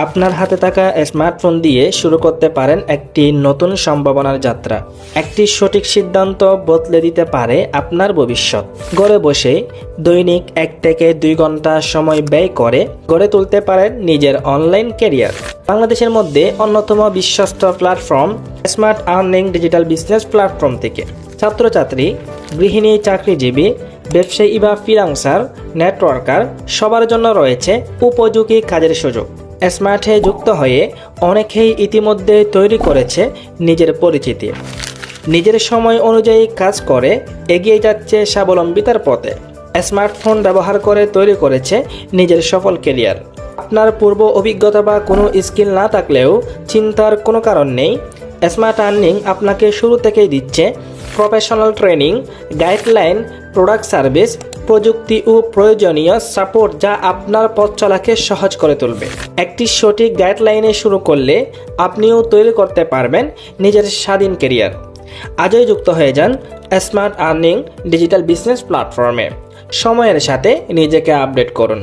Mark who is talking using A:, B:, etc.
A: আপনার হাতে থাকা স্মার্টফোন দিয়ে শুরু করতে পারেন একটি নতুন সম্ভাবনার যাত্রা। একটি সঠিক সিদ্ধান্ত বদলে দিতে পারে আপনার ভবিষ্যৎ। ঘরে বসে দৈনিক 1 থেকে 2 ঘন্টা সময় ব্যয় করে গড়ে তুলতে পারেন নিজের অনলাইন ক্যারিয়ার। বাংলাদেশের মধ্যে অন্যতম বিশ্বস্ত platform smart earning digital business platform থেকে ছাত্রছাত্রী, গৃহিণী, চাকরিজীবী, ব্যবসায়ী বা ফ্রিল্যান্সার, নেটওয়ার্কার সবার জন্য রয়েছে উপযোগী কাজের সুযোগ। স্মার্টে যুক্ত হয়ে অনেকেই ইতিমধ্যে তৈরি করেছে নিজের পরিচিতি। নিজের সময় অনুযায়ী কাজ করে এগিয়ে যাচ্ছে স্বাবলম্বিতার পথে। স্মার্টফোন ব্যবহার করে তৈরি করেছে নিজের সফল ক্যারিয়ার। আপনার পূর্ব অভিজ্ঞতা বা কোনো স্কিল না থাকলেও চিন্তার কোনো কারণ নেই। স্মার্ট আর্নিং আপনাকে শুরু থেকেই দিচ্ছে professional training, guideline, product service, প্রযুক্তি ও প্রয়োজনীয় সাপোর্ট যা আপনার পথ চলাকে সহজ করে তুলবে। একটি সঠিক গাইডলাইনে শুরু করলে আপনিও তৈরি করতে পারবেন নিজের স্বাধীন ক্যারিয়ার। আজই যুক্ত হয়ে যান স্মার্ট আর্নিং ডিজিটাল বিজনেস প্ল্যাটফর্মে। সময়ের সাথে নিজেকে আপডেট করুন।